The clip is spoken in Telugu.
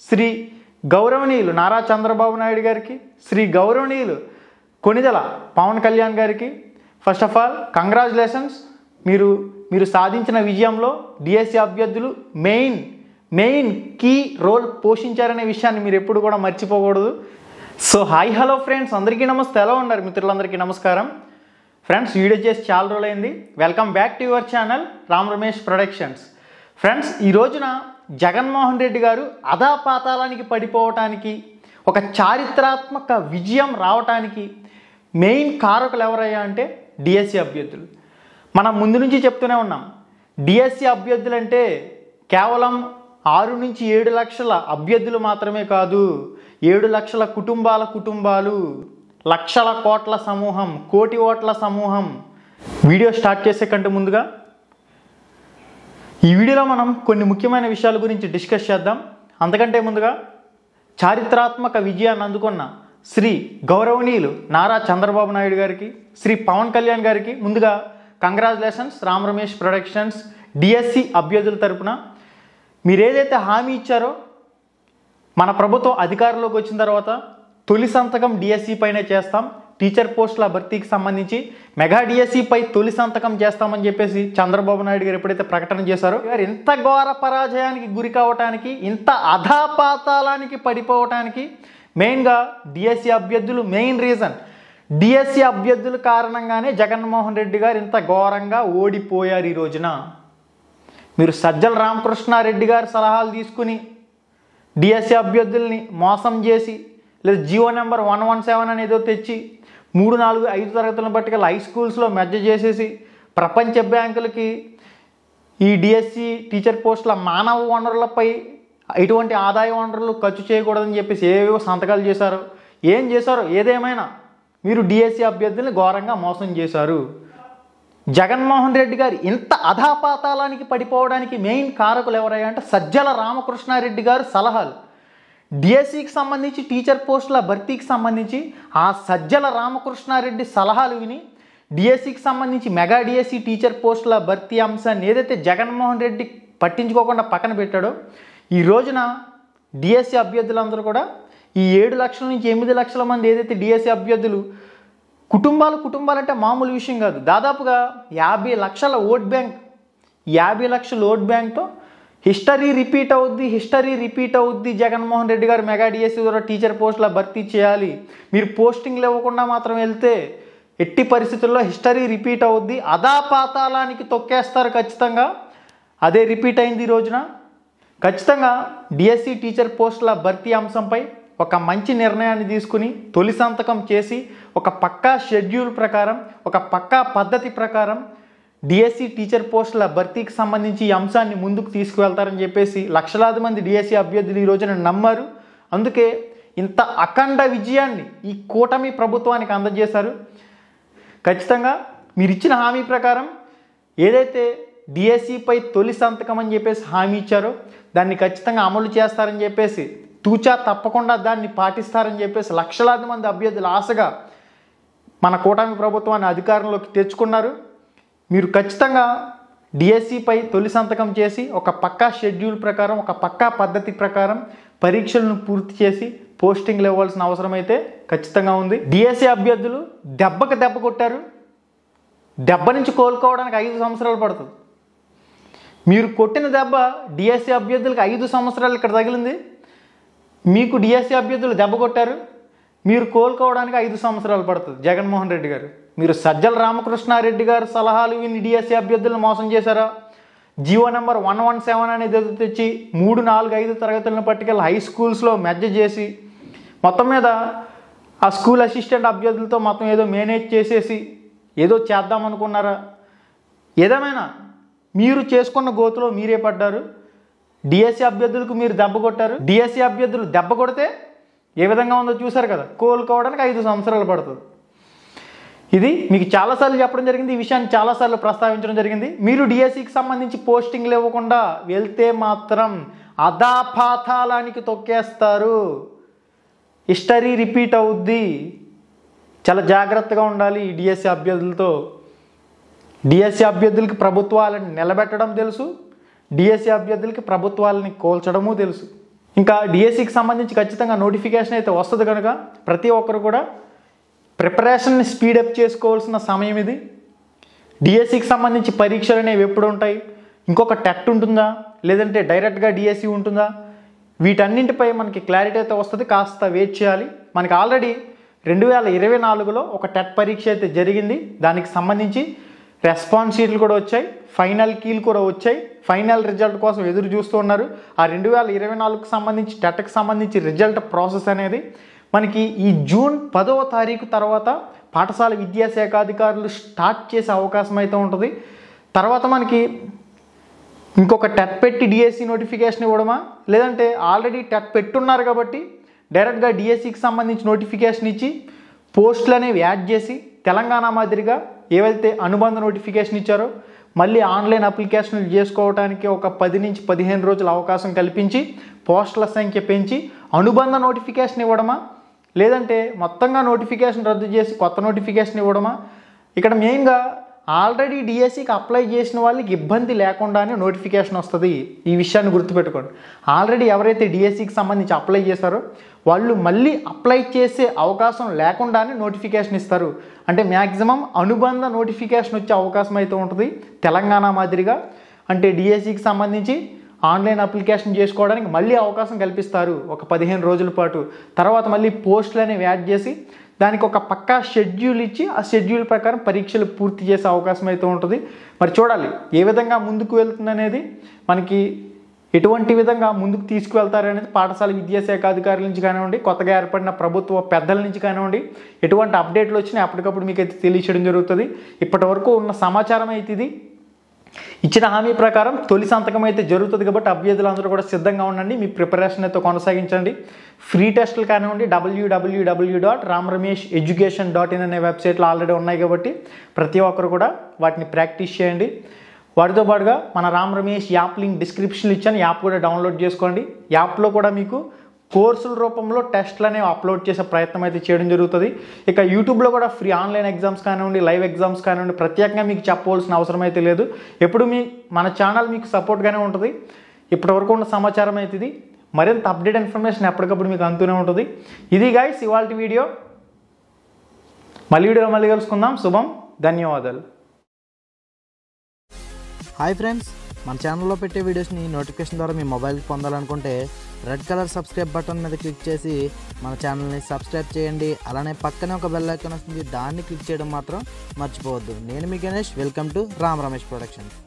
శ్రీ గౌరవనీయులు నారా చంద్రబాబు నాయుడు గారికి, శ్రీ గౌరవనీయులు కొణిదెల పవన్ కళ్యాణ్ గారికి ఫస్ట్ ఆఫ్ ఆల్ కంగ్రాచులేషన్స్. మీరు సాధించిన విజయంలో డిఎస్సి అభ్యర్థులు మెయిన్ కీ రోల్ పోషించారనే విషయాన్ని మీరు ఎప్పుడు కూడా మర్చిపోకూడదు. సో హాయ్ హలో ఫ్రెండ్స్, అందరికీ నమస్తే. ఎలా ఉన్నారు మిత్రులందరికీ నమస్కారం. ఫ్రెండ్స్, వీడియో చేసి చాలా రోజులైంది. Welcome back to your channel Ram Ramesh productions. Friends, ఈ రోజున జగన్మోహన్ రెడ్డి గారు అధాపాతాళానికి పడిపోవటానికి, ఒక చారిత్రాత్మక విజయం రావటానికి మెయిన్ కారకులు ఎవరయ్యా అంటే డిఎస్సి అభ్యర్థులు. మనం ముందు నుంచి చెప్తూనే ఉన్నాం, డిఎస్సి అభ్యర్థులు అంటే కేవలం 6 నుంచి 7 లక్షల అభ్యర్థులు మాత్రమే కాదు, 7 లక్షల కుటుంబాలు, లక్షల కోట్ల సమూహం, కోటి ఓట్ల సమూహం. వీడియో స్టార్ట్ చేసే కంటే ముందుగా ఈ వీడియోలో మనం కొన్ని ముఖ్యమైన విషయాల గురించి డిస్కస్ చేద్దాం. అంతకంటే ముందుగా చారిత్రాత్మక విజయాన్ని అందుకున్న శ్రీ గౌరవనీయులు నారా చంద్రబాబు నాయుడు గారికి, శ్రీ పవన్ కళ్యాణ్ గారికి ముందుగా congratulations. Ram Ramesh productions DSC అభ్యర్థుల తరపున మీరు ఏదైతే హామీ ఇచ్చారో, మన ప్రభుత్వం అధికారంలోకి వచ్చిన తర్వాత తొలి సంతకం డిఎస్సి పైనే చేస్తాం, టీచర్ పోస్టుల భర్తీకి సంబంధించి మెగా డిఎస్సిపై తొలి సంతకం చేస్తామని చెప్పేసి చంద్రబాబు నాయుడు గారు ఎప్పుడైతే ప్రకటన చేశారో, ఇంత ఘోర పరాజయానికి గురి కావటానికి, ఇంత అధాపాతాళానికి పడిపోవటానికి మెయిన్గా డిఎస్సి అభ్యర్థులు మెయిన్ రీజన్. డిఎస్సి అభ్యర్థుల కారణంగానే జగన్మోహన్ రెడ్డి గారు ఇంత ఘోరంగా ఓడిపోయారు. ఈ రోజున మీరు సజ్జల రామకృష్ణారెడ్డి గారి సలహాలు తీసుకుని డిఎస్సి అభ్యర్థుల్ని మోసం చేసి, లేదా జియో నెంబర్ 117 అనేదో తెచ్చి 3, 4, 5 తరగతులను బట్టి హై స్కూల్స్లో మెర్జ్ చేసేసి ప్రపంచ బ్యాంకులకి ఈ డిఎస్సి టీచర్ పోస్టుల మానవ వనరులపై ఎటువంటి ఆదాయ వనరులు ఖర్చు చేయకూడదని చెప్పేసి ఏవేవో సంతకాలు చేశారు. ఏం చేశారో ఏదేమైనా మీరు డిఎస్సి అభ్యర్థుల్ని ఘోరంగా మోసం చేశారు. జగన్మోహన్ రెడ్డి గారు ఇంత అధాపాతాళానికి పడిపోవడానికి మెయిన్ కారకులు ఎవరయ్యా అంటే సజ్జల రామకృష్ణారెడ్డి గారు సలహాలు. డిఎస్సికి సంబంధించి టీచర్ పోస్టుల భర్తీకి సంబంధించి ఆ సజ్జల రామకృష్ణారెడ్డి సలహాలు విని డిఎస్సికి సంబంధించి మెగా డిఎస్సి టీచర్ పోస్టుల భర్తీ అంశాన్ని ఏదైతే జగన్మోహన్ రెడ్డి పట్టించుకోకుండా పక్కన పెట్టాడో, ఈ రోజున డిఎస్సి అభ్యర్థులందరూ కూడా ఈ 7 లక్షల నుంచి 8 లక్షల మంది ఏదైతే డిఎస్సి అభ్యర్థులు కుటుంబాలు అంటే మామూలు విషయం కాదు. దాదాపుగా 50 లక్షల ఓట్ బ్యాంక్, 50 లక్షల ఓట్ బ్యాంక్తో హిస్టరీ రిపీట్ అవుద్ది. జగన్మోహన్ రెడ్డి గారు మెగా డిఎస్సి ద్వారా టీచర్ పోస్టుల భర్తీ చేయాలి, మీరు పోస్టింగ్లు ఇవ్వకుండా మాత్రం వెళ్తే ఎట్టి పరిస్థితుల్లో హిస్టరీ రిపీట్ అవుద్ది, అధాపాతాళానికి తొక్కేస్తారు ఖచ్చితంగా. అదే రిపీట్ అయింది ఈ రోజున. ఖచ్చితంగా డిఎస్సి టీచర్ పోస్టుల భర్తీ అంశంపై ఒక మంచి నిర్ణయాన్ని తీసుకుని తొలి సంతకం చేసి ఒక పక్కా షెడ్యూల్ ప్రకారం, ఒక పక్కా పద్ధతి ప్రకారం డిఎస్సి టీచర్ పోస్టుల భర్తీకి సంబంధించి ఈ అంశాన్ని ముందుకు తీసుకువెళ్తారని చెప్పేసి లక్షలాది మంది డిఎస్సి అభ్యర్థులు ఈ రోజున నమ్మారు. అందుకే ఇంత అఖండ విజయాన్ని ఈ కూటమి ప్రభుత్వానికి అందజేశారు. ఖచ్చితంగా మీరు ఇచ్చిన హామీ ప్రకారం ఏదైతే డిఎస్సిపై తొలి సంతకం అని చెప్పేసి హామీ ఇచ్చారో దాన్ని ఖచ్చితంగా అమలు చేస్తారని చెప్పేసి, తూచా తప్పకుండా దాన్ని పాటిస్తారని చెప్పేసి లక్షలాది మంది అభ్యర్థులు ఆశగా మన కూటమి ప్రభుత్వాన్ని అధికారంలోకి తెచ్చుకున్నారు. మీరు ఖచ్చితంగా డిఎస్సిపై తొలి సంతకం చేసి ఒక పక్కా షెడ్యూల్ ప్రకారం, ఒక పక్కా పద్ధతి ప్రకారం పరీక్షలను పూర్తి చేసి పోస్టింగ్లు ఇవ్వాల్సిన అవసరం అయితే ఖచ్చితంగా ఉంది. డిఎస్సి అభ్యర్థులు దెబ్బకు దెబ్బ కొట్టారు. దెబ్బ నుంచి కోలుకోవడానికి 5 సంవత్సరాలు పడుతుంది. మీరు కొట్టిన దెబ్బ డిఎస్సి అభ్యర్థులకు 5 సంవత్సరాలు ఇక్కడ తగిలింది. మీకు డిఎస్సి అభ్యర్థులు దెబ్బ కొట్టారు, మీరు కోలుకోవడానికి 5 సంవత్సరాలు పడుతుంది. జగన్మోహన్ రెడ్డి గారు, మీరు సజ్జల రామకృష్ణారెడ్డి గారు సలహాలు విని డిఎస్సి అభ్యర్థులను మోసం చేశారా? జియో నెంబర్ 117 అనేది తెచ్చి 3, 4, 5 తరగతులను పట్టుకెళ్ళి హై స్కూల్స్లో మెర్జ్ చేసి మొత్తం మీద ఆ స్కూల్ అసిస్టెంట్ అభ్యర్థులతో మొత్తం ఏదో మేనేజ్ చేసేసి ఏదో చేద్దామనుకున్నారా? ఏదేమైనా మీరు చేసుకున్న గోతులో మీరే పడ్డారు. డిఎస్సి అభ్యర్థులకు మీరు దెబ్బ కొట్టారు. డిఎస్సి అభ్యర్థులు దెబ్బ కొడితే ఏ విధంగా ఉందో చూశారు కదా. కోలుకోవడానికి 5 సంవత్సరాలు పడుతుంది. ఇది మీకు చాలాసార్లు చెప్పడం జరిగింది, ఈ విషయాన్ని చాలాసార్లు ప్రస్తావించడం జరిగింది. మీరు డిఎస్సికి సంబంధించి పోస్టింగ్లు ఇవ్వకుండా వెళ్తే మాత్రం అధాపాతాళానికి తొక్కేస్తారు, హిస్టరీ రిపీట్ అవుద్ది. చాలా జాగ్రత్తగా ఉండాలి ఈ డిఎస్సి అభ్యర్థులతో. డిఎస్సి అభ్యర్థులకి ప్రభుత్వాలను నిలబెట్టడం తెలుసు, డిఎస్సి అభ్యర్థులకి ప్రభుత్వాలని కోల్చడము తెలుసు. ఇంకా డిఎస్సికి సంబంధించి ఖచ్చితంగా నోటిఫికేషన్ అయితే వస్తుంది కనుక ప్రతి ఒక్కరు కూడా ప్రిపరేషన్ని స్పీడప్ చేసుకోవాల్సిన సమయం ఇది. డిఎస్సికి సంబంధించి పరీక్షలు అనేవి ఎప్పుడు ఉంటాయి, ఇంకొక టెట్ ఉంటుందా, లేదంటే డైరెక్ట్గా డిఎస్సి ఉంటుందా, వీటన్నింటిపై మనకి క్లారిటీ అయితే వస్తుంది. కాస్త వెయిట్ చేయాలి. మనకి ఆల్రెడీ 2024లో ఒక టెట్ పరీక్ష అయితే జరిగింది. దానికి సంబంధించి రెస్పాన్స్ షీట్లు కూడా వచ్చాయి, ఫైనల్ కీలు కూడా వచ్చాయి. ఫైనల్ రిజల్ట్ కోసం ఎదురు చూస్తూ ఉన్నారు. ఆ 2024కు సంబంధించి టెట్కి సంబంధించి రిజల్ట్ ప్రాసెస్ అనేది మనకి ఈ జూన్ 10వ తారీఖు తర్వాత పాఠశాల విద్యాశాఖ అధికారులు స్టార్ట్ చేసే అవకాశం అయితే ఉంటుంది. తర్వాత మనకి ఇంకొక టెట్ పెట్టి డిఎస్సి నోటిఫికేషన్ ఇవ్వడమా, లేదంటే ఆల్రెడీ టెట్ పెట్టున్నారు కాబట్టి డైరెక్ట్గా డిఎస్సికి సంబంధించి నోటిఫికేషన్ ఇచ్చి పోస్టులు అనేవి యాడ్ చేసి తెలంగాణ మాదిరిగా ఏవైతే అనుబంధ నోటిఫికేషన్ ఇచ్చారో మళ్ళీ ఆన్లైన్ అప్లికేషన్లు చేసుకోవడానికి ఒక 10 నుంచి 15 రోజుల అవకాశం కల్పించి పోస్టుల సంఖ్య పెంచి అనుబంధ నోటిఫికేషన్ ఇవ్వడమా, లేదంటే మొత్తంగా నోటిఫికేషన్ రద్దు చేసి కొత్త నోటిఫికేషన్ ఇవ్వడమా. ఇక్కడ మెయిన్గా ఆల్రెడీ డిఎస్సికి అప్లై చేసిన వాళ్ళకి ఇబ్బంది లేకుండానే నోటిఫికేషన్ వస్తుంది. ఈ విషయాన్ని గుర్తుపెట్టుకోండి. ఆల్రెడీ ఎవరైతే డిఎస్సికి సంబంధించి అప్లై చేశారో వాళ్ళు మళ్ళీ అప్లై చేసే అవకాశం లేకుండానే నోటిఫికేషన్ ఇస్తారు. అంటే మ్యాక్సిమం అనుబంధ నోటిఫికేషన్ వచ్చే అవకాశం అయితే ఉంటుంది తెలంగాణ మాదిరిగా. అంటే డిఎస్సికి సంబంధించి ఆన్లైన్ అప్లికేషన్ చేసుకోవడానికి మళ్ళీ అవకాశం కల్పిస్తారు ఒక 15 రోజుల పాటు. తర్వాత మళ్ళీ పోస్టులు అనేవి యాడ్ చేసి దానికి ఒక పక్కా షెడ్యూల్ ఇచ్చి ఆ షెడ్యూల్ ప్రకారం పరీక్షలు పూర్తి చేసే అవకాశం అయితే ఉంటుంది. మరి చూడాలి ఏ విధంగా ముందుకు వెళ్తుంది అనేది, మనకి ఎటువంటి విధంగా ముందుకు తీసుకువెళ్తారనేది పాఠశాల విద్యాశాఖ అధికారుల నుంచి కానివ్వండి, కొత్తగా ఏర్పడిన ప్రభుత్వ పెద్దల నుంచి కానివ్వండి, ఎటువంటి అప్డేట్లు వచ్చినా అప్పటికప్పుడు మీకు అయితే తెలియచేయడం జరుగుతుంది. ఇప్పటి వరకు ఉన్న సమాచారం అయితే ఇది. ఇచ్చిన హామీ ప్రకారం తొలి సంతకం అయితే జరుగుతుంది కాబట్టి అభ్యర్థులందరూ కూడా సిద్ధంగా ఉండండి. మీ ప్రిపరేషన్ అయితే కొనసాగించండి. ఫ్రీ టెస్టులు కానివ్వండి www.ramramesheducation.in అనే వెబ్సైట్లో ఆల్రెడీ ఉన్నాయి కాబట్టి ప్రతి ఒక్కరు కూడా వాటిని ప్రాక్టీస్ చేయండి. వాటితో పాటుగా మన రామ్ రమేష్ యాప్ లింక్ డిస్క్రిప్షన్లో ఇచ్చాను, యాప్ కూడా డౌన్లోడ్ చేసుకోండి. యాప్లో కూడా మీకు కోర్సుల రూపంలో టెస్ట్లు అనేవి అప్లోడ్ చేసే ప్రయత్నం అయితే చేయడం జరుగుతుంది. ఇక యూట్యూబ్లో కూడా ఫ్రీ ఆన్లైన్ ఎగ్జామ్స్ కానివ్వండి, లైవ్ ఎగ్జామ్స్ కానివ్వండి, ప్రత్యేకంగా మీకు చెప్పవలసిన అవసరం అయితే లేదు. ఎప్పుడు మన ఛానల్ మీకు సపోర్ట్గానే ఉంటుంది. ఇప్పటివరకు ఉన్న సమాచారం అయితే ఇది. మరింత అప్డేట్ ఇన్ఫర్మేషన్ ఎప్పటికప్పుడు మీకు అందుతూనే ఉంటుంది. ఇది గైస్ ఇవాల్టి వీడియో. మళ్ళీ కలుసుకుందాం. శుభం, ధన్యవాదాలు. హాయ్ ఫ్రెండ్స్, మన ఛానల్లో పెట్టే వీడియోస్ని నోటిఫికేషన్ ద్వారా మీ మొబైల్కి పొందాలనుకుంటే రెడ్ కలర్ సబ్స్క్రైబ్ బటన్ మీద క్లిక్ చేసి మన ఛానల్ని సబ్స్క్రైబ్ చేయండి. అలానే పక్కనే ఒక బెల్ ఐకాన్ వస్తుంది, దాన్ని క్లిక్ చేయడం మాత్రం మర్చిపోవద్దు. నేను మీ Ganesh, welcome to Ram Ramesh productions.